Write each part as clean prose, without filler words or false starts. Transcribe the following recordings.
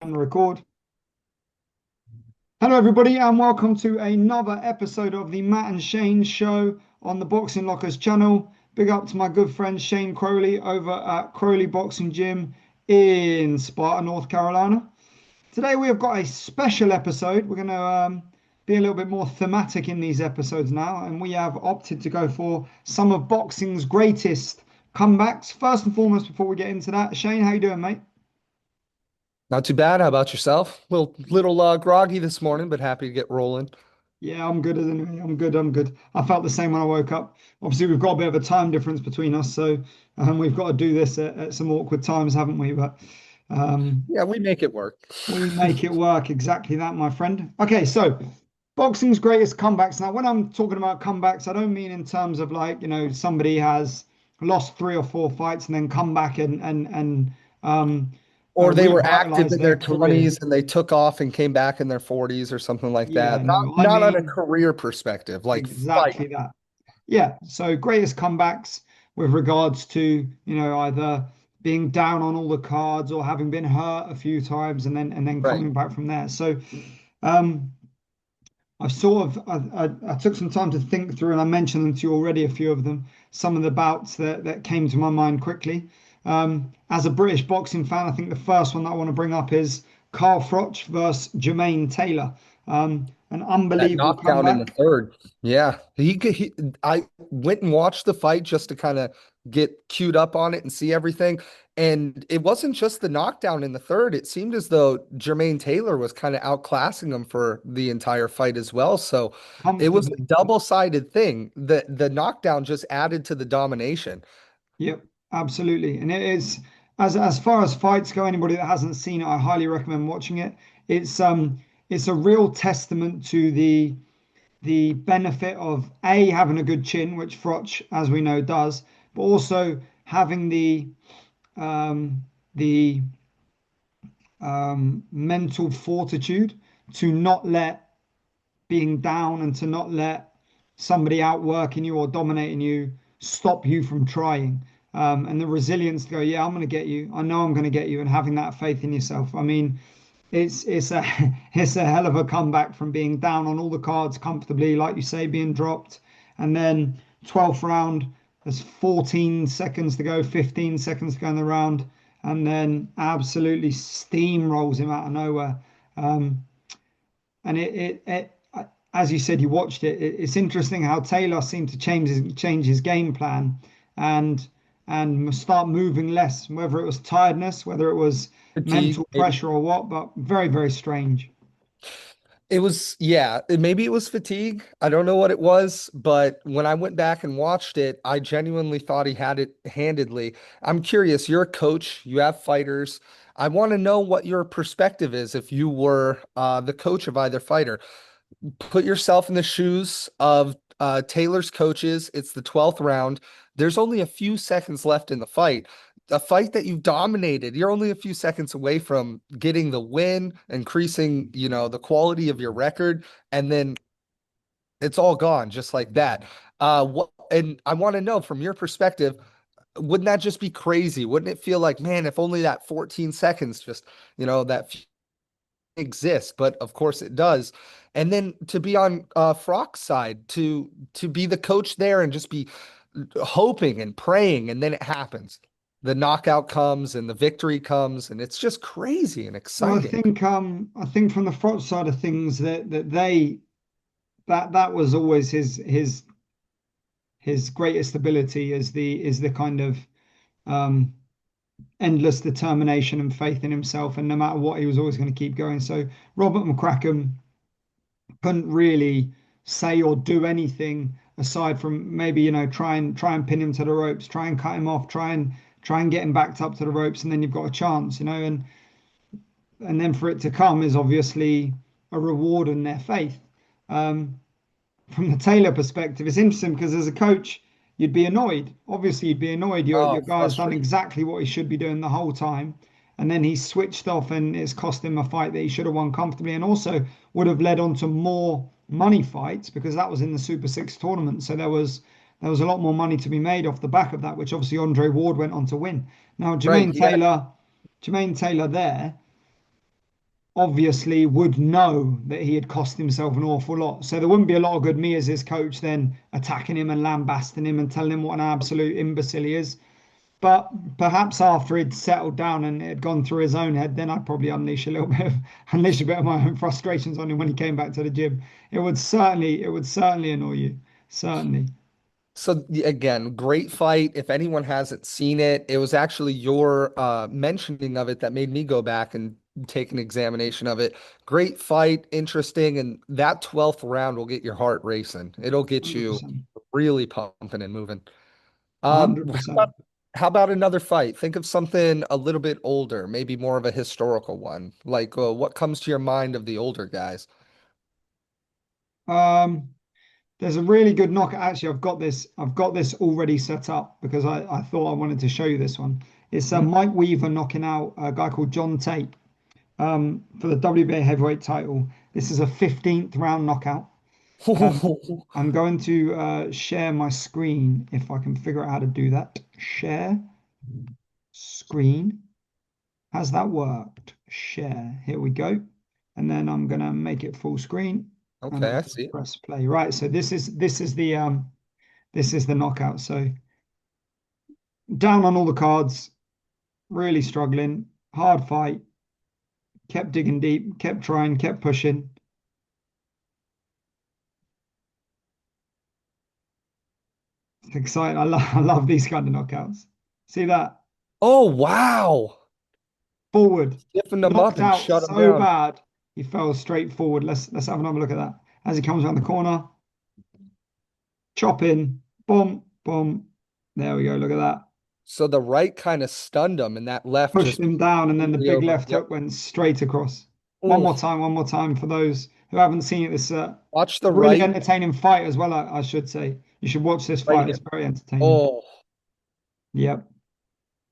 And record. Hello, everybody, and welcome to another episode of the Matt and Shane show on the Boxing Lockers channel. Big up to my good friend Shane Crowley over at Crowley Boxing Gym in Sparta, North Carolina. Today, we have got a special episode. We're going to be a little bit more thematic in these episodes now, and we have opted to go for some of boxing's greatest comebacks. First and foremost, before we get into that, Shane, how you doing, mate? Not too bad. How about yourself? Little groggy this morning, but happy to get rolling. Yeah, I'm good. I'm good. I'm good. I felt the same when I woke up. Obviously, we've got a bit of a time difference between us, so we've got to do this at some awkward times, haven't we? But um, Yeah, we make it work. we make it work. Exactly that, my friend. Okay, so boxing's greatest comebacks. Now, when I'm talking about comebacks, I don't mean in terms of like, somebody has lost three or four fights and then come back and Or they were active revitalize in their their career. 20s and they took off and came back in their 40s or something like Yeah, that. Not no, I not on a mean career perspective, like fight. exactly that. Yeah, so greatest comebacks with regards to, either being down on all the cards or having been hurt a few times and then Right. coming back from there. So um I've sort of I took some time to think through and I mentioned them to you already, a few of them, some of the bouts that came to my mind quickly. As a British boxing fan, I think the first one that I want to bring up is Carl Froch versus Jermaine Taylor. An That unbelievable knockdown in the comeback. third. Yeah. I went and watched the fight just to kind of get queued up on it and see everything. And it wasn't just the knockdown in the third. It seemed as though Jermaine Taylor was kind of outclassing him for the entire fight as well. So it was a Comfortably. double-sided thing. The knockdown just added to the domination. Yep, absolutely. And it is, as far as fights go, anybody that hasn't seen it, I highly recommend watching it. It's a real testament to the benefit of A, having a good chin, which Froch, as we know, does, but also having um the mental fortitude to not let being down and to not let somebody outworking you or dominating you stop you from trying. And the resilience to go, yeah, I'm going to get you. I know I'm going to get you, and having that faith in yourself. I mean, it's a it's a hell of a comeback from being down on all the cards comfortably, like you say, being dropped, and then 12th round. There's 14 seconds to go, 15 seconds to go in the round, and then absolutely steamrolls him out of nowhere. Um, and as you said, you watched it. It's interesting how Taylor seemed to change his game plan and start moving less, whether it was tiredness, whether it was Fatigue, mental maybe. pressure or what, but very, very strange. It was, yeah, maybe it was fatigue. I don't know what it was, but when I went back and watched it, I genuinely thought he had it handedly. I'm curious, you're a coach, you have fighters. I want to know what your perspective is if you were the coach of either fighter. Put yourself in the shoes of Taylor's coaches. It's the 12th round. There's only a few seconds left in the fight. A fight that you've dominated. You're only a few seconds away from getting the win, increasing, the quality of your record, and then it's all gone just like that. What and I want to know from your perspective, wouldn't that just be crazy? Wouldn't it feel like, man, if only that 14 seconds just, that exists, but of course it does. And then to be on Frock's side, to be the coach there and just be hoping and praying, and then it happens. The knockout comes and the victory comes, and it's just crazy and Well, exciting. I think from the front side of things that was always his greatest ability is the kind of um endless determination and faith in himself, and no matter what, he was always going to keep going. So Robert McCracken couldn't really say or do anything aside from maybe try and pin him to the ropes, try and cut him off, try and get him backed up to the ropes, and then you've got a chance, and then for it to come is obviously a reward in their faith. Um, from the Taylor perspective, it's interesting because as a coach, you'd be annoyed. Obviously, you'd be annoyed. Your Oh, guy's done frustrating. exactly what he should be doing the whole time, and then he's switched off, and it's cost him a fight that he should have won comfortably, and also would have led on to more money fights because that was in the Super Six tournament. So there was a lot more money to be made off the back of that, which obviously Andre Ward went on to win. Now, Right. Jermaine Yeah. Taylor, Jermaine Taylor there. obviously would know that he had cost himself an awful lot. So there wouldn't be a lot of good me as his coach then attacking him and lambasting him and telling him what an absolute imbecile he is. But perhaps after he'd settled down and it had gone through his own head, then I'd probably unleash a bit of my own frustrations on him when he came back to the gym. It would certainly annoy you. Certainly. So again, great fight. If anyone hasn't seen it, it was actually your mentioning of it that made me go back and take an examination of it. Great fight, interesting, and that 12th round will get your heart racing. It'll get you 100%. really pumping and moving. How 100%. about, how about another fight? Think of something a little bit older, maybe more of a historical one. Like what comes to your mind of the older guys? Um, there's a really good knock. Actually, I've got this already set up because I thought I wanted to show you this one. It's Mhm. Mike Weaver knocking out a guy called John Tate for the WBA heavyweight title. This is a 15th round knockout. Um, I'm going to share my screen if I can figure out how to do that. Share screen. Has that worked? Share. Here we go. And then I'm gonna make it full screen and Okay, then I see it. press play. Right. So this is the knockout. So down on all the cards, really struggling, hard fight, kept digging deep, kept trying, kept pushing. It's exciting. I love these kind of knockouts. See that? Oh, wow. Forward, Stiffen them up knocked and out shut them so down. bad he fell straight forward. Let's have another look at that. As he comes around the corner, chop in, boom, boom. There we go. Look at that. So the right kind of stunned him, and that left Pushed just him down, and then the completely big over. left Yep. hook went straight across. Oh, One more time for those who haven't seen it. This watch the really right, entertaining fight as well, I should say. You should watch this right fight. It's hip. very entertaining. Oh, Yep.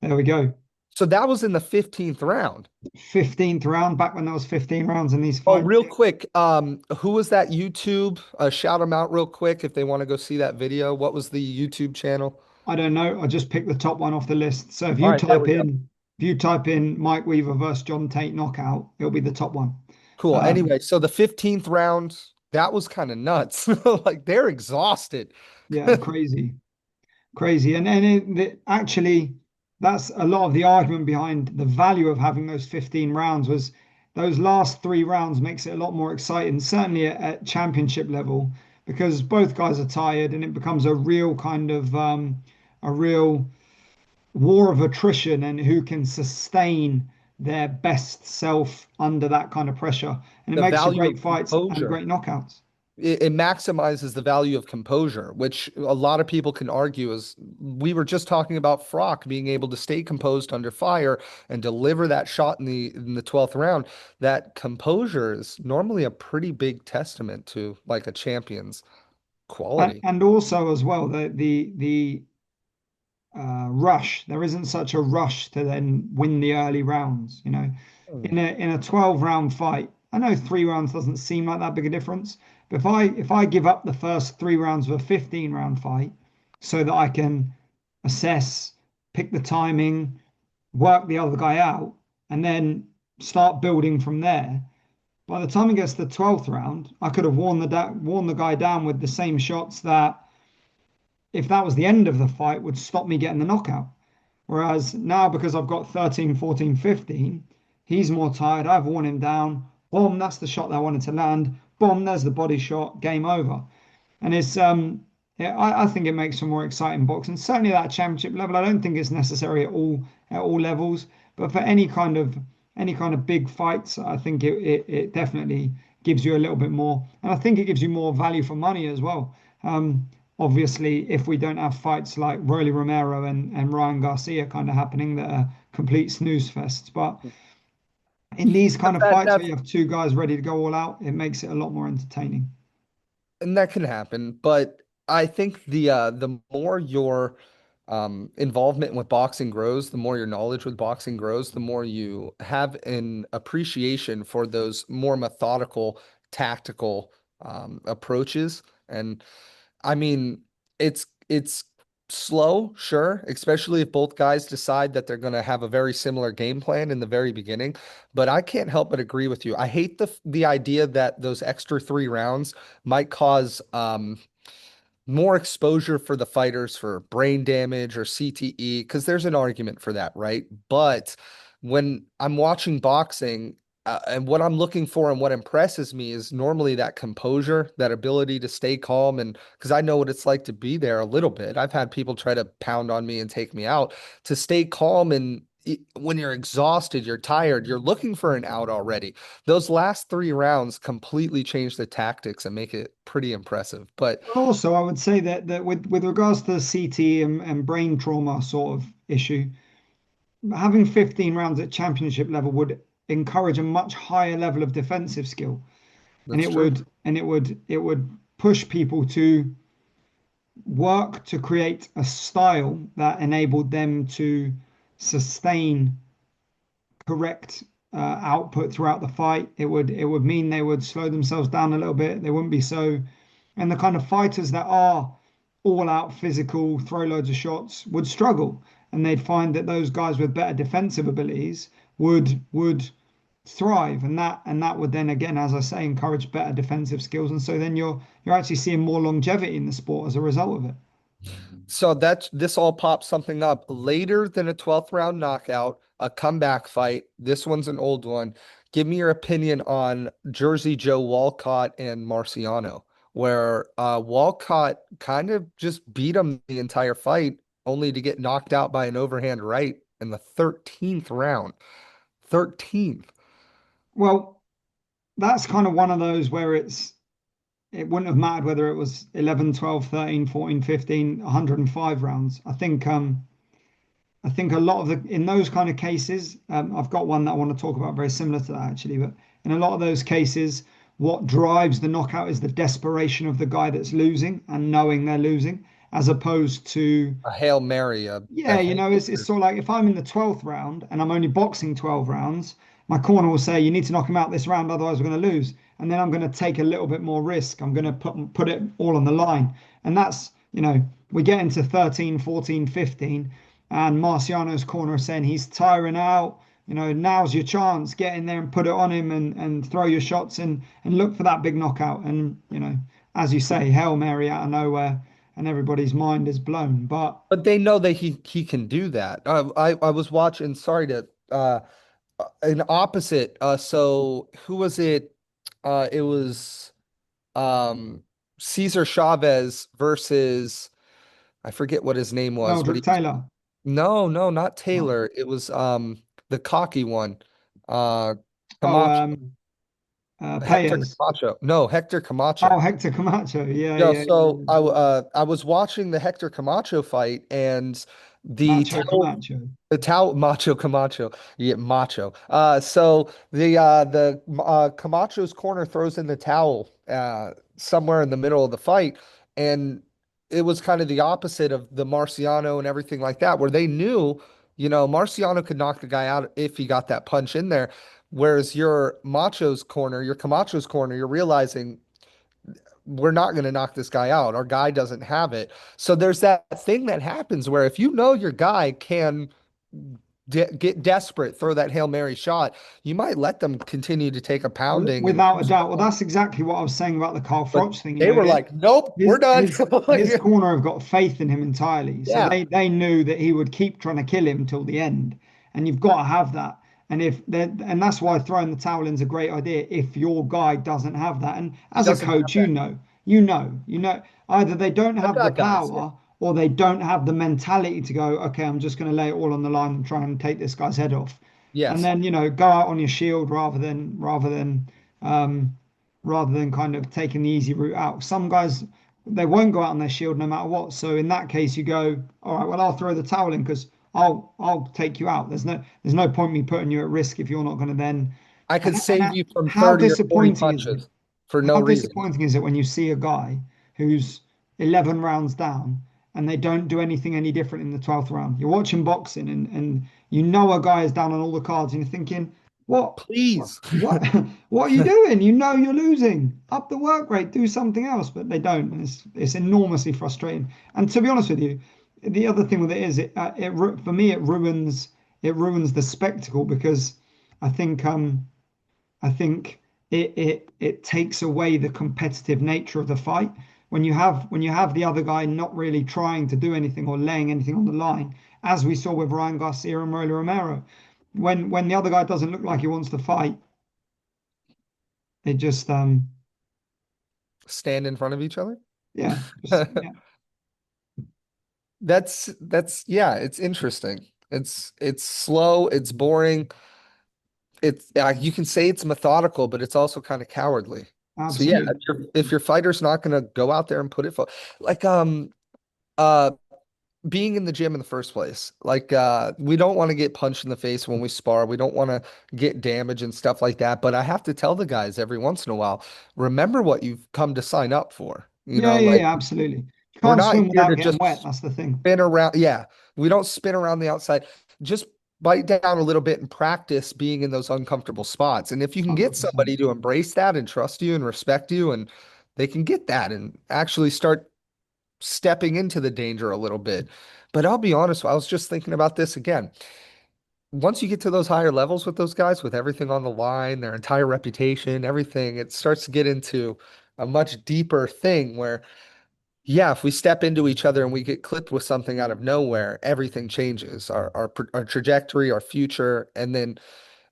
There we go. so that was in the 15th round. 15th round, back when there was 15 rounds in these Oh, fights. real quick, who was that YouTube? Shout them out real quick if they want to go see that video. What was the YouTube channel? I don't know. I just picked the top one off the list. So All right, there we go. if you type in Mike Weaver versus John Tate knockout, it'll be the top one. Cool. Um, Anyway, so the 15th round, that was kind of nuts. Like they're exhausted. yeah, crazy, crazy. Actually, that's a lot of the argument behind the value of having those 15 rounds was those last 3 rounds makes it a lot more exciting, certainly at championship level, because both guys are tired and it becomes a real kind of a real war of attrition and who can sustain their best self under that kind of pressure. And it The makes for value great of fights and composure. great knockouts. It maximizes the value of composure, which a lot of people can argue is we were just talking about Froch being able to stay composed under fire and deliver that shot in the 12th round. That composure is normally a pretty big testament to like a champion's And, quality. and also as well the rush. There isn't such a rush to then win the early rounds. Hmm. In a 12 round fight, I know 3 rounds doesn't seem like that big a difference, but if I give up the first 3 rounds of a 15 round fight so that I can assess, pick the timing, work the other guy out, and then start building from there. By the time it gets to the 12th round, I could have worn the guy down with the same shots that, if that was the end of the fight, would stop me getting the knockout. Whereas now, because I've got 13, 14, 15, he's more tired. I've worn him down. Boom, that's the shot that I wanted to land. Boom, there's the body shot. Game over. And it's yeah, I think it makes for more exciting boxing. Certainly at that championship level. I don't think it's necessary at all levels, but for any kind of big fights, I think it definitely gives you a little bit more, and I think it gives you more value for money as well. Um, Obviously, if we don't have fights like Rolly Romero and Ryan Garcia kind of happening that are complete snooze fests, but in these kind But of that fights where that's you have two guys ready to go all out, it makes it a lot more entertaining. and that can happen, but I think the more your involvement with boxing grows, the more your knowledge with boxing grows, the more you have an appreciation for those more methodical, tactical approaches. And I mean, it's Slow, sure, especially if both guys decide that they're going to have a very similar game plan in the very beginning. But I can't help but agree with you. I hate the idea that those extra 3 rounds might cause more exposure for the fighters for brain damage or CTE, because there's an argument for that, right? But when I'm watching boxing, and what I'm looking for and what impresses me is normally that composure, that ability to stay calm. And because I know what it's like to be there a little bit, I've had people try to pound on me and take me out. To stay calm and when you're exhausted, you're tired, you're looking for an out already. Those last 3 rounds completely change the tactics and make it pretty impressive. But Well, also, I would say that with regards to the CT and brain trauma sort of issue, having 15 rounds at championship level would encourage a much higher level of defensive skill, and that's true. it would push people to work to create a style that enabled them to sustain correct output throughout the fight. It would mean they would slow themselves down a little bit. They wouldn't be so, and the kind of fighters that are all out physical, throw loads of shots would struggle, and they'd find that those guys with better defensive abilities would thrive, and that would then again, as I say, encourage better defensive skills, and so then you're actually seeing more longevity in the sport as a result of it. So that this all pops something up later than a 12th round knockout, a comeback fight. This one's an old one. Give me your opinion on Jersey Joe Walcott and Marciano, where Walcott kind of just beat him the entire fight, only to get knocked out by an overhand right in the 13th round. 13th. Well, that's kind of one of those where it wouldn't have mattered whether it was 11, 12, 13, 14, 15, 105 rounds. I think a lot of the in those kind of cases, I've got one that I want to talk about very similar to that actually, but in a lot of those cases, what drives the knockout is the desperation of the guy that's losing and knowing they're losing, as opposed to A Hail Mary, a yeah, it's haymaker. sort of like if I'm in the 12th round and I'm only boxing 12 rounds, my corner will say, you need to knock him out this round, otherwise we're going to lose. And then I'm going to take a little bit more risk. I'm going to put it all on the line. And that's, we get into 13, 14, 15, and Marciano's corner is saying he's tiring out. Now's your chance. Get in there and put it on him and throw your shots and look for that big knockout. And, as you say, Hail Mary out of nowhere and everybody's mind is blown. But But they know that he can do that. I was watching, sorry to an opposite. So who was it? It was um Cesar Chavez versus I forget what his name was, but Eldrick Taylor. no, no, not Oh, Taylor. It was the cocky one. Uh oh, Camacho, Hector Payers. Camacho. No, Hector Oh, Camacho. Hector Camacho. Yeah, Yo, yeah, yeah, so yeah. I was watching the Hector Camacho fight and the Macho towel Camacho. the towel Macho Camacho. Yeah, Macho. So the Camacho's corner throws in the towel somewhere in the middle of the fight, and it was kind of the opposite of the Marciano and everything like that, where they knew, Marciano could knock the guy out if he got that punch in there. Whereas your Camacho's corner, you're realizing we're not going to knock this guy out. Our guy doesn't have it. So there's that thing that happens where if you know your guy can get desperate, throw that Hail Mary shot, you might let them continue to take a pounding and Without a lose doubt. Well, rounds. that's exactly what I was saying about the Carl But Froch thing. they were like, nope, we're His done. his his corner have got faith in him entirely. So Yeah, they knew that he would keep trying to kill him till the end. And you've got to have that. And that's why throwing the towel in is a great idea if your guy doesn't have that. And he as a doesn't have coach, that. either they don't I've have the got guys. Yeah. power or they don't have the mentality to go, okay, I'm just going to lay it all on the line and try and take this guy's head off. And Yes. then, go out on your shield um, rather than kind of taking the easy route out. Some guys they won't go out on their shield no matter what. So in that case, you go, all right, well, I'll throw the towel in because I'll take you out. There's no point me putting you at risk if you're not going to then. I could save you from How 30 or 40 disappointing is it? punches for no How reason. disappointing is it when you see a guy who's 11 rounds down and they don't do anything any different in the 12th round? You're watching boxing and you know a guy is down on all the cards and you're thinking, what, what, Please. what, what are you doing? You know you're losing. Up the work rate, do something else, but they don't. And it's enormously frustrating. And to be honest with you, the other thing with it is for me it ruins the spectacle because I think I think it takes away the competitive nature of the fight. When you have the other guy not really trying to do anything or laying anything on the line, as we saw with Ryan Garcia and Roly Romero, when the other guy doesn't look like he wants to fight, it just Stand in front of each other. yeah, just yeah, That's yeah, it's interesting. It's slow, it's boring. It's you can say it's methodical, but it's also kind of cowardly. So yeah, absolutely. if your fighter's not gonna go out there and put it for like uh being in the gym in the first place. Like we don't want to get punched in the face when we spar. We don't want to get damage and stuff like that. But I have to tell the guys every once in a while, remember what you've come to sign up for. Yeah, yeah, Like yeah, absolutely. You we're can't not swim here without to getting just wet. That's the thing. spin around. Yeah, we don't spin around the outside. Just bite down a little bit and practice being in those uncomfortable spots. And if you can get 100%. somebody to embrace that and trust you and respect you, and they can get that and actually start stepping into the danger a little bit. But I'll be honest, I was just thinking about this again. Once you get to those higher levels with those guys, with everything on the line, their entire reputation, everything, it starts to get into a much deeper thing where yeah, if we step into each other and we get clipped with something out of nowhere, everything changes. Our trajectory, our future, and then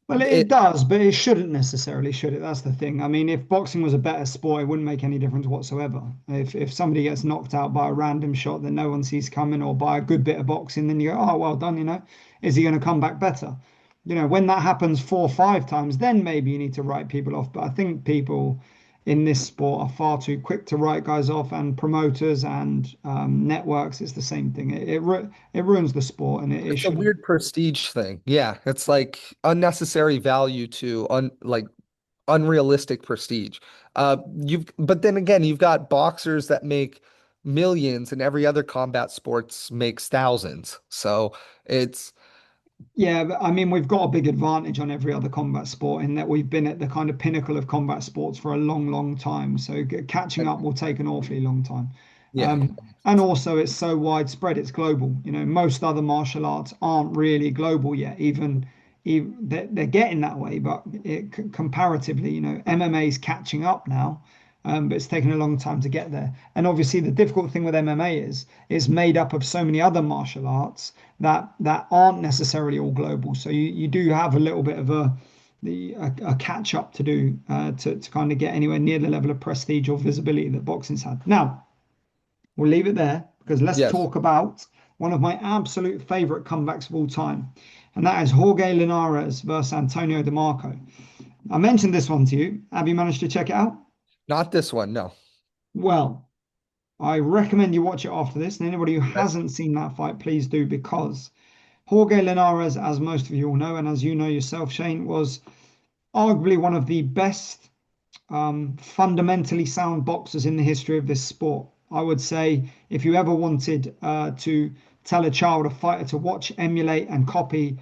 Well, it it does, but it shouldn't necessarily, should it? That's the thing. I mean, if boxing was a better sport, it wouldn't make any difference whatsoever. If somebody gets knocked out by a random shot that no one sees coming, or by a good bit of boxing, then you go, oh, well done, Is he going to come back better? When that happens 4 or 5 times, then maybe you need to write people off. But I think people in this sport are far too quick to write guys off, and promoters and networks, it's the same thing. It ruins the sport, and it it's a shouldn't. weird prestige thing. Yeah, it's like unnecessary value to unrealistic prestige. You've but then again, you've got boxers that make millions, and every other combat sports makes thousands. So it's Yeah, but I mean, we've got a big advantage on every other combat sport in that we've been at the kind of pinnacle of combat sports for a long, long time. So catching up will take an awfully long time. yeah. Um, and also, it's so widespread, it's global. Most other martial arts aren't really global yet. Even they're getting that way, but comparatively, MMA is catching up now. But it's taken a long time to get there. And obviously, the difficult thing with MMA is it's made up of so many other martial arts that aren't necessarily all global. So you do have a little bit of a catch up to do to kind of get anywhere near the level of prestige or visibility that boxing's had. Now, we'll leave it there because let's Yes. talk about one of my absolute favorite comebacks of all time, and that is Jorge Linares versus Antonio DeMarco. I mentioned this one to you. Have you managed to check it out? Not this one, no. Well, I recommend you watch it after this, and anybody who Okay. hasn't seen that fight, please do because Jorge Linares, as most of you all know, and as you know yourself, Shane, was arguably one of the best fundamentally sound boxers in the history of this sport. I would say if you ever wanted to tell a child, a fighter to watch, emulate, and copy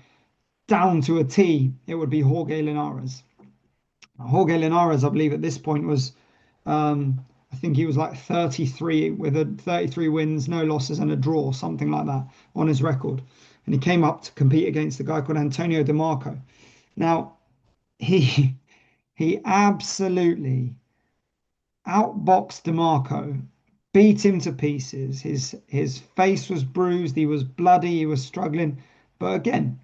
down to a T, it would be Jorge Linares. Jorge Linares, I believe, at this point was, I think he was like 33 with 33 wins, no losses, and a draw, something like that on his record. And he came up to compete against a guy called Antonio DeMarco. Now, he he absolutely outboxed DeMarco, beat him to pieces. His face was bruised, he was bloody, he was struggling. But again,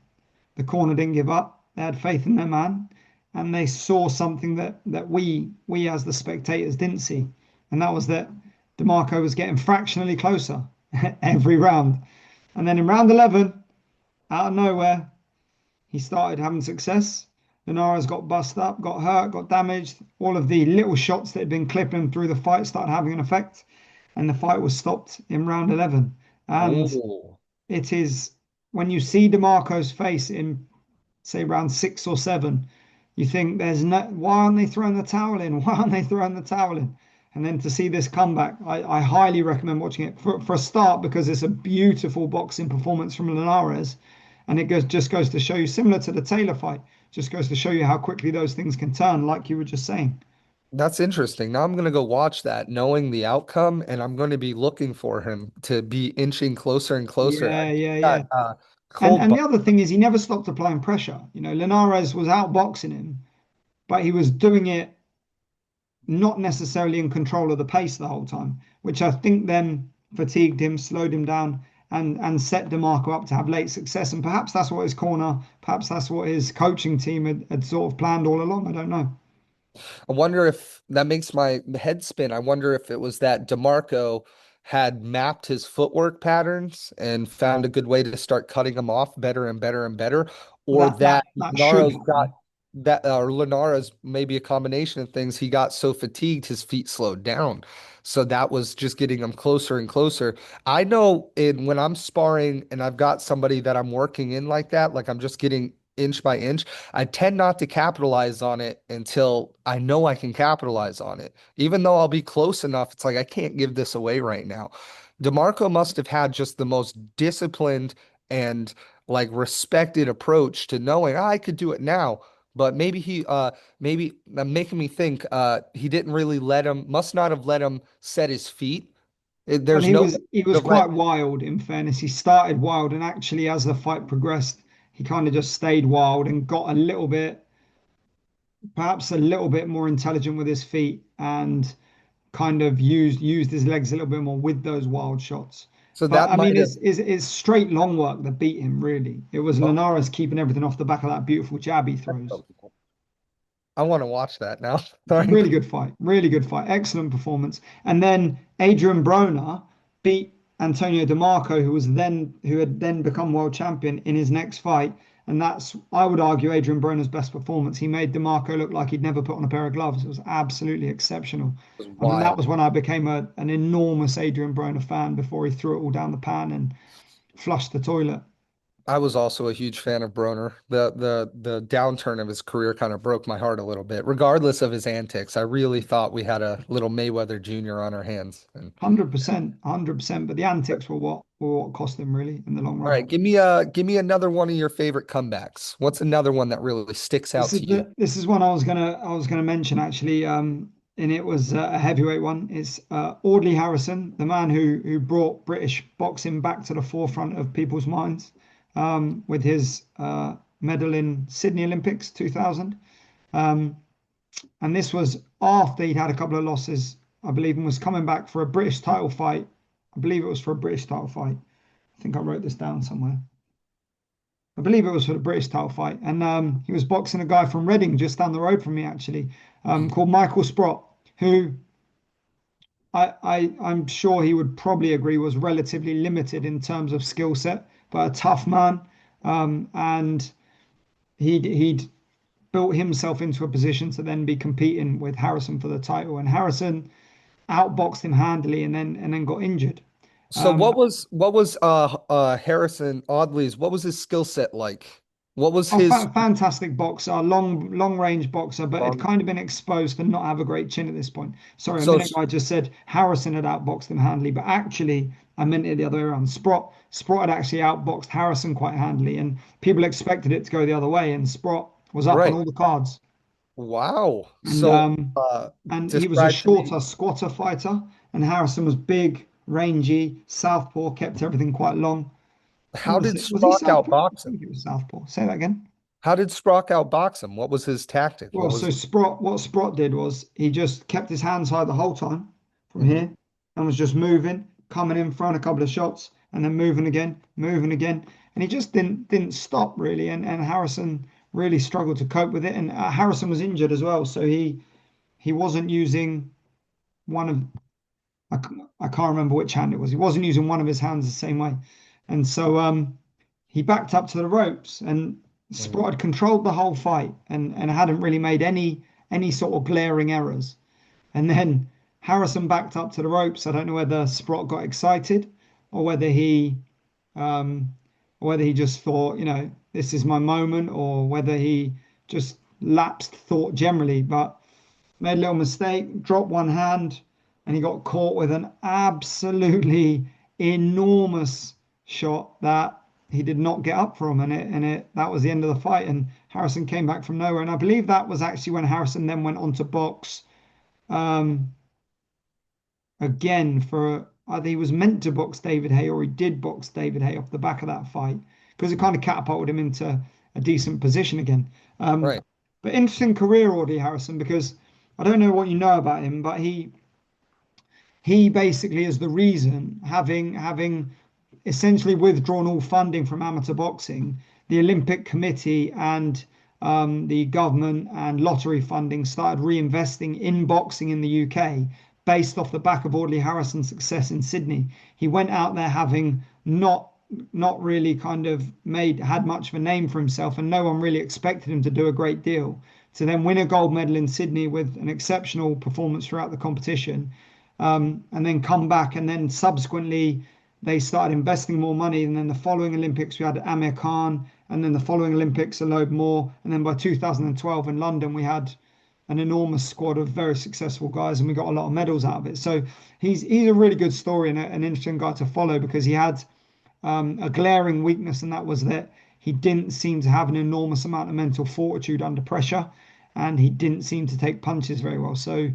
the corner didn't give up. They had faith in their man, and they saw something that we as the spectators didn't see, and that was that DeMarco was getting fractionally closer every round. And then in round 11, out of nowhere, he started having success. Linares got bust up, got hurt, got damaged. All of the little shots that had been clipping him through the fight started having an effect, and the fight was stopped in round 11. And Oh. it is when you see DeMarco's face in, say, round 6 or 7, you think there's no, why aren't they throwing the towel in? Why aren't they throwing the towel in? And then to see this comeback, I highly recommend watching it for a start because it's a beautiful boxing performance from Linares, and just goes to show you, similar to the Taylor fight, just goes to show you how quickly those things can turn, like you were just saying. That's interesting. Now I'm gonna go watch that, knowing the outcome, and I'm going to be looking for him to be inching closer and closer. Yeah, yeah, Got yeah. cold And butt. the other thing is he never stopped applying pressure. You know, Linares was outboxing him, but he was doing it not necessarily in control of the pace the whole time, which I think then fatigued him, slowed him down, and set DeMarco up to have late success. And perhaps that's what his corner, perhaps that's what his coaching team had sort of planned all along. I don't know. I wonder if that makes my head spin. I wonder if it was that DeMarco had mapped his footwork patterns and found a good way to start cutting him off better and better and better, Well, or that that should Linares got happen. that, or Linares maybe a combination of things. He got so fatigued, his feet slowed down. So that was just getting him closer and closer. I know in when I'm sparring and I've got somebody that I'm working in like that, like I'm just getting inch by inch. I tend not to capitalize on it until I know I can capitalize on it. Even though I'll be close enough, it's like I can't give this away right now. DeMarco must have had just the most disciplined and like respected approach to knowing I could do it now. But maybe making me think he didn't really let him, must not have let him set his feet. Well, There's no way he to was let. quite wild, in fairness. He started wild, and actually, as the fight progressed, he kind of just stayed wild and got a little bit, perhaps a little bit more intelligent with his feet, and kind of used his legs a little bit more with those wild shots. So But that I mean, might have. it's straight long work that beat him, really. It was Linares keeping everything off the back of that beautiful jab he throws. Oh, I want to watch that now. Sorry. Really good fight. Really good fight. Excellent performance. And then Adrian Broner beat Antonio DeMarco, who had then become world champion in his next fight. And that's, I would argue, Adrian Broner's best performance. He made DeMarco look like he'd never put on a pair of gloves. It was absolutely exceptional. It was I mean, that wild. was when I became an enormous Adrian Broner fan before he threw it all down the pan and flushed the toilet. I was also a huge fan of Broner. The downturn of his career kind of broke my heart a little bit. Regardless of his antics, I really thought we had a little Mayweather Jr. on our hands. And 100%, 100%. But the antics were what cost him really in the long all run. right, give me another one of your favorite comebacks. What's another one that really sticks out to you? This is one I was gonna mention actually, and it was a heavyweight one. It's Audley Harrison, the man who brought British boxing back to the forefront of people's minds, with his medal in Sydney Olympics 2000. Um, and this was after he'd had a couple of losses, I believe, and was coming back for a British title fight. I believe it was for a British title fight. I think I wrote this down somewhere. I believe it was for the British title fight. And he was boxing a guy from Reading, just down the road from me, actually, called Michael Sprott, who I'm sure he would probably agree was relatively limited in terms of skill set, but a tough man. And he'd built himself into a position to then be competing with Harrison for the title. And Harrison outboxed him handily and then got injured. So Um, what was Harrison Audley's, what was his skill set like? What was A his fantastic boxer, long range boxer, but had um, kind of been exposed for not have a great chin at this point. Sorry, a so minute ago I just said Harrison had outboxed him handily, but actually I meant it the other way around. Sprott had actually outboxed Harrison quite handily, and people expected it to go the other way, and Sprott was up on right. all the cards. Wow. And So he was a describe to me shorter squatter fighter, and Harrison was big, rangy, southpaw, kept everything quite long. how did Was he Sprock southpaw? I outbox him? think it was southpaw. Say that again. How did Sprock outbox him? What was his tactic? Well, so what Sprott did was he just kept his hands high the whole time from Mhm. here and was just moving, coming in, throwing a couple of shots, and then moving again, and he just didn't stop really. And Harrison really struggled to cope with it. And Harrison was injured as well, so he wasn't using one of I can't remember which hand it was. He wasn't using one of his hands the same way, and so he backed up to the ropes, and Mhm. Sprott had controlled the whole fight and hadn't really made any sort of glaring errors. And then Harrison backed up to the ropes. I don't know whether Sprott got excited or um, whether he just thought, this is my moment, or whether he just lapsed thought generally. But made a little mistake, dropped one hand, and he got caught with an absolutely enormous shot that he did not get up from, and it that was the end of the fight. And Harrison came back from nowhere, and I believe that was actually when Harrison then went on to box. um, again for either he was meant to box David Haye or he did box David Haye off the back of that fight because it kind of catapulted him into a decent position again. Um, Right. but interesting career, Audley Harrison, because I don't know what you know about him, but he basically is the reason, having essentially withdrawn all funding from amateur boxing, the Olympic Committee and the government and lottery funding started reinvesting in boxing in the UK based off the back of Audley Harrison's success in Sydney. He went out there having not really kind of had much of a name for himself, and no one really expected him to do a great deal. To then win a gold medal in Sydney with an exceptional performance throughout the competition, and then come back, and then subsequently they started investing more money. And then the following Olympics, we had Amir Khan, and then the following Olympics, a load more. And then by 2012 in London, we had an enormous squad of very successful guys, and we got a lot of medals out of it. So he's a really good story and an interesting guy to follow because he had a glaring weakness, and that was that he didn't seem to have an enormous amount of mental fortitude under pressure, and he didn't seem to take punches very well. So,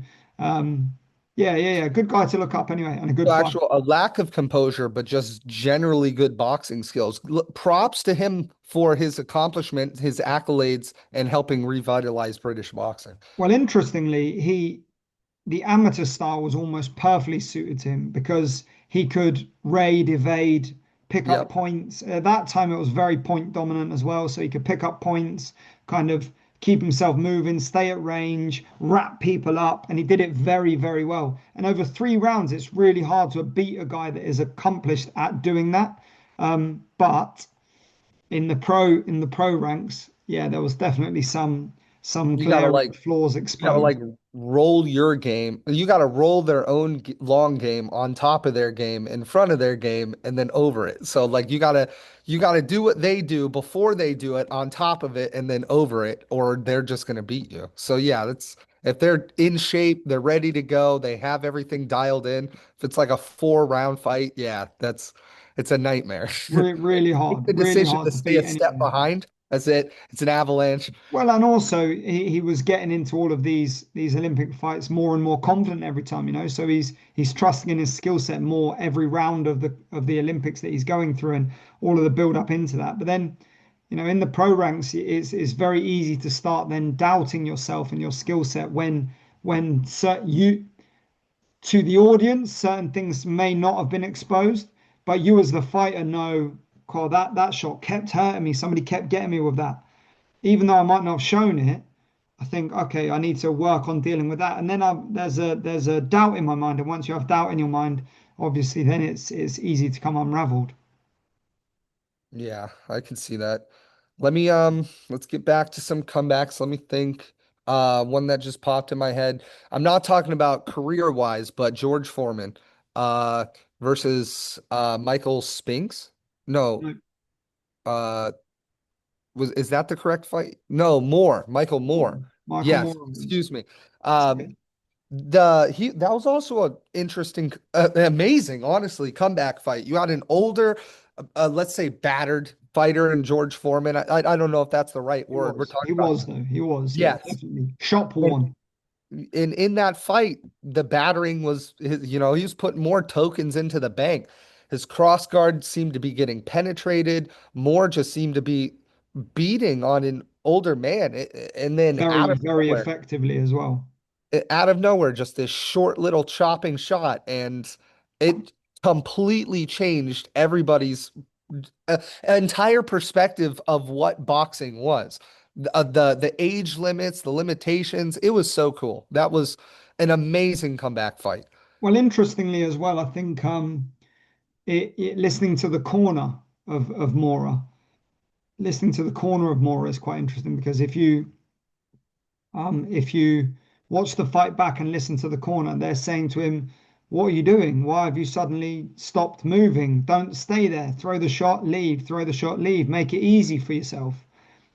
yeah, good guy to look up anyway, and a good fight. Actual a lack of composure, but just generally good boxing skills. Props to him for his accomplishment, his accolades, and helping revitalize British boxing. Well, interestingly, the amateur style was almost perfectly suited to him because he could raid, evade, pick up Yep. points. At that time, it was very point dominant as well. So he could pick up points, kind of keep himself moving, stay at range, wrap people up. And he did it very, very well. And over 3 rounds, it's really hard to beat a guy that is accomplished at doing that. But in the pro ranks, yeah, there was definitely some You gotta glaring like flaws You gotta exposed. like roll your game. You gotta roll their own long game on top of their game, in front of their game, and then over it. So like you gotta do what they do before they do it, on top of it, and then over it, or they're just gonna beat you. So yeah, that's if they're in shape, they're ready to go, they have everything dialed in. If it's like a 4 round fight, yeah, it's a nightmare. Make the Really decision hard to to stay beat a step anyway. behind. That's it. It's an avalanche. Well, and also he was getting into all of these Olympic fights more and more confident every time, So he's trusting in his skill set more every round of the Olympics that he's going through and all of the build up into that. But then, in the pro ranks, it's very easy to start then doubting yourself and your skill set when you to the audience, certain things may not have been exposed, but you as the fighter know, "Cool, that shot kept hurting me. Somebody kept getting me with that." Even though I might not have shown it, I think, okay, I need to work on dealing with that. And then there's a doubt in my mind. And once you have doubt in your mind, obviously, then it's easy to come unraveled. Yeah, I can see that. Let's get back to some comebacks. Let me think. One that just popped in my head. I'm not talking about career-wise, but George Foreman uh versus Michael Spinks. No, No, uh was is that the correct fight? No, Moore, Michael Moore. Michael Yes, Moore was. excuse me. Sorry. Um the he that was also an interesting, amazing, honestly, comeback fight. You had an older, let's say battered fighter in George Foreman. I don't know if that's the right He word. We're was. He talking about was though. He was. Yeah, yes. definitely. Shop And worn. in that fight, the battering was he was putting more tokens into the bank. His cross guard seemed to be getting penetrated. Moore just seemed to be beating on an older man. And then Very, very effectively as well. out of nowhere, just this short little chopping shot, and it completely changed everybody's entire perspective of what boxing was. The age limits, the limitations. It was so cool. That was an amazing comeback fight. Well, interestingly as well, I think listening to the corner of Mora, listening to the corner of Mora is quite interesting because if you watch the fight back and listen to the corner, they're saying to him, "What are you doing? Why have you suddenly stopped moving? Don't stay there. Throw the shot, leave. Throw the shot, leave. Make it easy for yourself.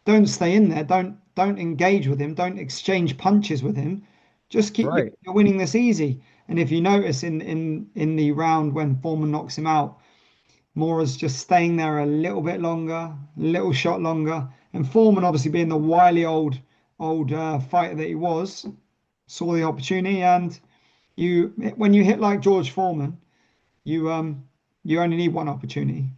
Don't stay in there. Don't engage with him. Don't exchange punches with him. Just keep Right. you're winning this easy." And if you notice in the round when Foreman knocks him out, Mora's just staying there a little bit longer, a little shot longer. And Foreman, obviously being the wily old fighter that he was, saw the opportunity, and you when you hit like George Foreman, you only need one opportunity.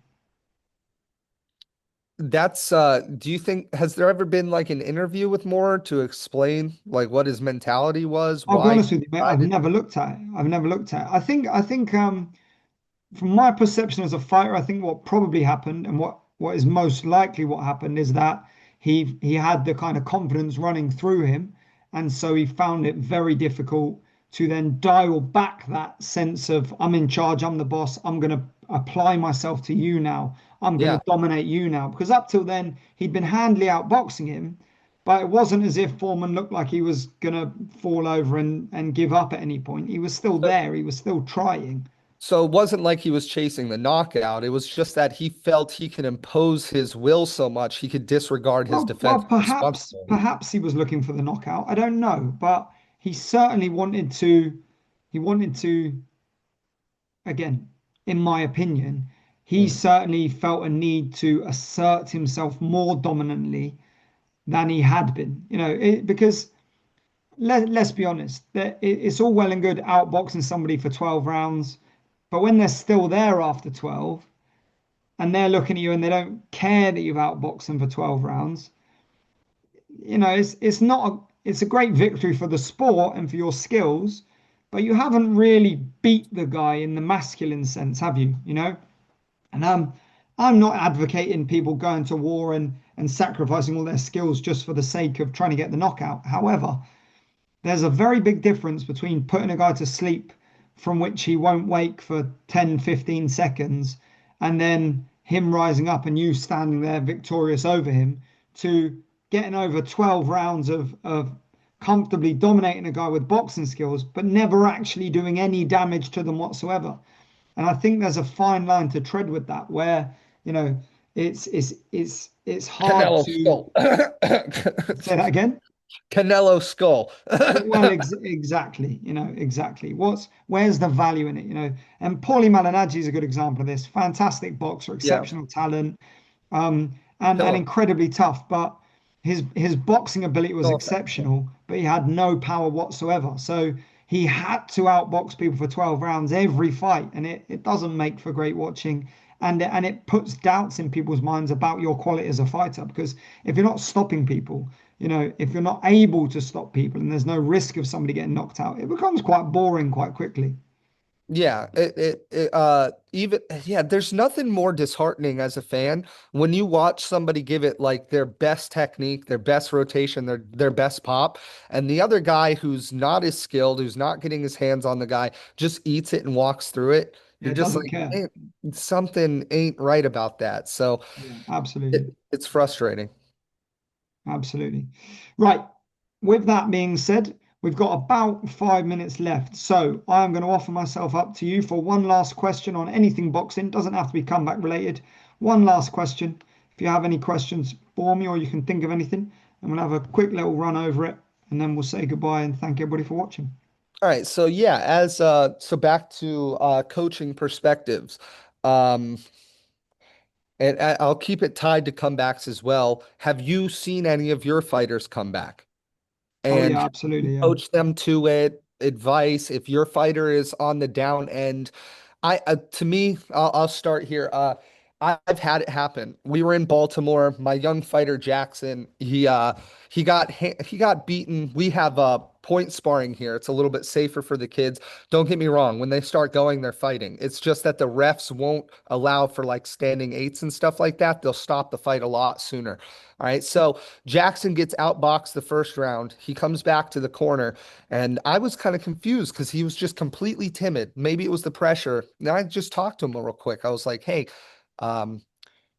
That's do you think has there ever been like an interview with Moore to explain like what his mentality was, I'll be why he honest with you, mate. I've decided? never looked at it. I've never looked at it. I think from my perception as a fighter, I think what probably happened and what is most likely what happened is that he had the kind of confidence running through him, and so he found it very difficult to then dial back that sense of I'm in charge, I'm the boss, I'm going to apply myself to you now, I'm going Yeah. to dominate you now. Because up till then he'd been handily outboxing him, but it wasn't as if Foreman looked like he was going to fall over and give up at any point. He was still So, there, he was still trying. so it wasn't like he was chasing the knockout. It was just that he felt he could impose his will so much he could disregard his Well, defensive responsibility. perhaps he was looking for the knockout. I don't know, but he certainly wanted to. He wanted to, again, in my opinion, he Mm. certainly felt a need to assert himself more dominantly than he had been. Because let's be honest, it's all well and good outboxing somebody for 12 rounds, but when they're still there after 12 and they're looking at you and they don't care that you've outboxed them for 12 rounds, it's not it's a great victory for the sport and for your skills, but you haven't really beat the guy in the masculine sense, have you? And I'm not advocating people going to war and sacrificing all their skills just for the sake of trying to get the knockout. However, there's a very big difference between putting a guy to sleep from which he won't wake for 10, 15 seconds and then him rising up and you standing there victorious over him to getting over 12 rounds of comfortably dominating a guy with boxing skills, but never actually doing any damage to them whatsoever. And I think there's a fine line to tread with that, where you know it's hard Canelo to skull. say that again. Canelo skull. Well, exactly, exactly. Where's the value in it, And Paulie Malignaggi is a good example of this. Fantastic boxer, Yeah, exceptional talent, and kill him. incredibly tough. But his boxing ability was No offense. exceptional, but he had no power whatsoever. So he had to outbox people for 12 rounds every fight, and it doesn't make for great watching. And it puts doubts in people's minds about your quality as a fighter because if you're not stopping people, if you're not able to stop people and there's no risk of somebody getting knocked out, it becomes quite boring quite quickly. Yeah, even yeah, there's nothing more disheartening as a fan when you watch somebody give it like their best technique, their best rotation, their best pop, and the other guy who's not as skilled, who's not getting his hands on the guy, just eats it and walks through it. Yeah, You're it just doesn't like, care. "Man, something ain't right about that." So Yeah, absolutely. it's frustrating. Absolutely. Right. With that being said, we've got about 5 minutes left. So I am going to offer myself up to you for one last question on anything boxing. Doesn't have to be comeback related. One last question. If you have any questions for me or you can think of anything, and we'll have a quick little run over it and then we'll say goodbye and thank everybody for watching. All right, so yeah, as so back to coaching perspectives. Um And I'll keep it tied to comebacks as well. Have you seen any of your fighters come back? Oh And yeah, have you absolutely. Yeah. coach them to it? Advice, if your fighter is on the down end, to me, I'll start here. I've had it happen. We were in Baltimore. My young fighter Jackson, he got beaten. We have point sparring here. It's a little bit safer for the kids. Don't get me wrong. When they start going, they're fighting. It's just that the refs won't allow for like standing eights and stuff like that. They'll stop the fight a lot sooner. All right. So Jackson gets outboxed the first round. He comes back to the corner, and I was kind of confused because he was just completely timid. Maybe it was the pressure. And I just talked to him real quick. I was like, "Hey, um,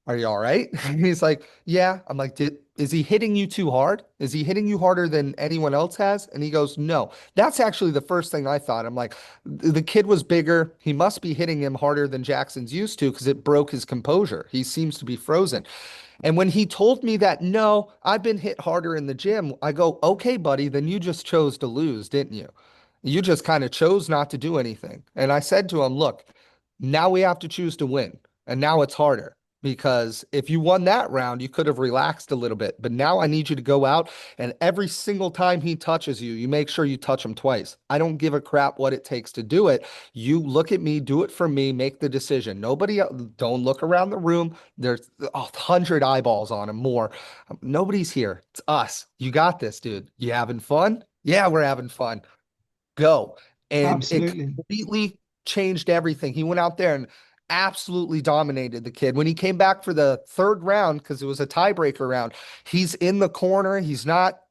are you all right?" And he's like, "Yeah." I'm like, is he hitting you too hard? Is he hitting you harder than anyone else has?" And he goes, "No." That's actually the first thing I thought. I'm like, the kid was bigger. He must be hitting him harder than Jackson's used to because it broke his composure. He seems to be frozen. And when he told me that, no, I've been hit harder in the gym, I go, okay, buddy, then you just chose to lose, didn't you? You just kind of chose not to do anything. And I said to him, look, now we have to choose to win. And now it's harder. because if you won that round, you could have relaxed a little bit. But now I need you to go out and every single time he touches you, you make sure you touch him twice. I don't give a crap what it takes to do it. You look at me, do it for me, make the decision. Nobody else, don't look around the room. There's 100 eyeballs on him more. Nobody's here. It's us. You got this, dude. You having fun? Yeah, we're having fun. Go. And it Absolutely. completely changed everything. He went out there and absolutely dominated the kid. When he came back for the third round, because it was a tiebreaker round, he's in the corner. He's not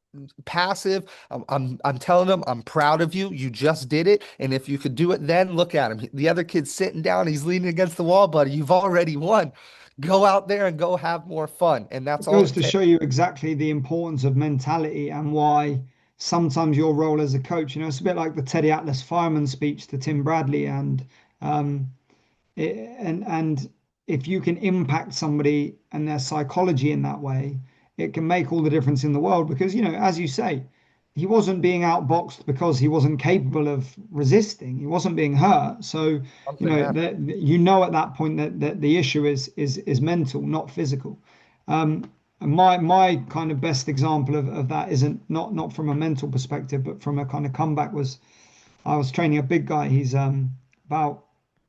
passive. I'm telling him, I'm proud of you. You just did it. And if you could do it then, look at him. The other kid's sitting down. He's leaning against the wall, buddy. You've already won. Go out there and go have more fun. And that's It all goes it to takes. show you exactly the importance of mentality and why sometimes your role as a coach, it's a bit like the Teddy Atlas fireman speech to Tim Bradley, and um, and if you can impact somebody and their psychology in that way, it can make all the difference in the world. Because as you say, he wasn't being outboxed because he wasn't capable of resisting. He wasn't being hurt. So Something happened. at that point that the issue is mental, not physical. And my kind of best example of that isn't not from a mental perspective, but from a kind of comeback was I was training a big guy. He's about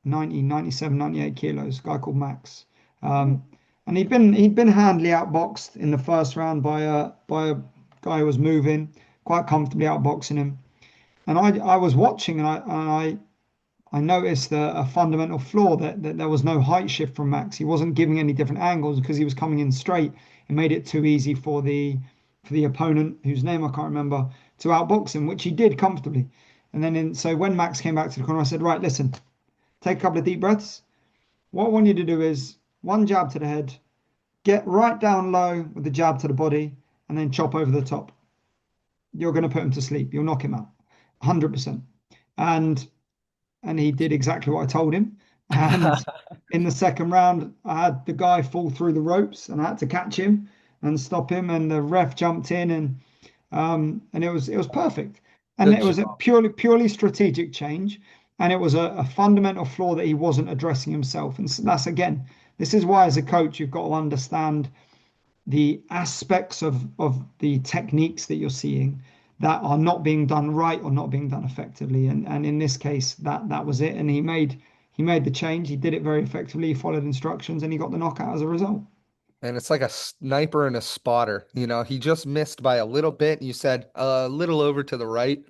90, 97, 98 kilos, a guy called Max. Um, and he'd been handily outboxed in the first round by a guy who was moving quite comfortably outboxing him. And I was watching and I noticed a fundamental flaw that there was no height shift from Max. He wasn't giving any different angles because he was coming in straight. It made it too easy for the opponent, whose name I can't remember, to outbox him, which he did comfortably. And then so when Max came back to the corner, I said, right, listen, take a couple of deep breaths. What I want you to do is one jab to the head, get right down low with the jab to the body, and then chop over the top. You're going to put him to sleep. You'll knock him out, 100%. And and he did exactly what I told him. And in the second round, I had the guy fall through the ropes, and I had to catch him and stop him. And the ref jumped in, and it was perfect. And Good it was a job. purely strategic change, and it was a fundamental flaw that he wasn't addressing himself. And so that's again, this is why as a coach you've got to understand the aspects of the techniques that you're seeing that are not being done right or not being done effectively. And in this case, that was it. And he made the change. He did it very effectively. He followed instructions, and he got the knockout as a result. And it's like a sniper and a spotter. He just missed by a little bit. You said a little over to the right.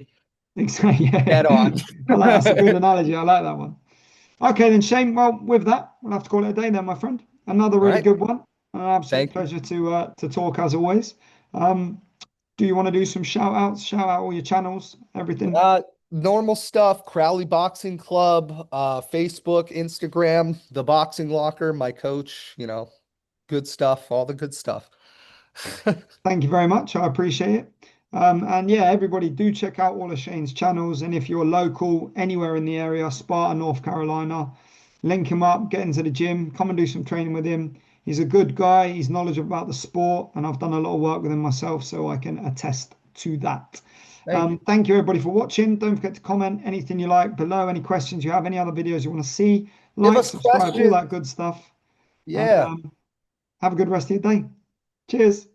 Exactly. Dead on. Yeah. That's a good analogy. I like that one. Okay, then Shane. Well, with that, we'll have to call it a day then, my friend. Another All really right. good one. An absolute Thank you. pleasure to talk as always. Um, do you want to do some shout outs? Shout out all your channels, everything. Normal stuff, Crowley Boxing Club, Facebook, Instagram, the Boxing Locker, my coach, good stuff, all the good stuff. Thank you very much. I appreciate it. And yeah, everybody do check out all of Shane's channels. And if you're local, anywhere in the area, Sparta, North Carolina, link him up, get into the gym, come and do some training with him. He's a good guy. He's knowledgeable about the sport, and I've done a lot of work with him myself, so I can attest to that. Thank you. Thank you everybody for watching. Don't forget to comment anything you like below, any questions you have, any other videos you want to see, Give like, us subscribe, all questions. that good stuff. And Yeah. have a good rest of your day. Cheers.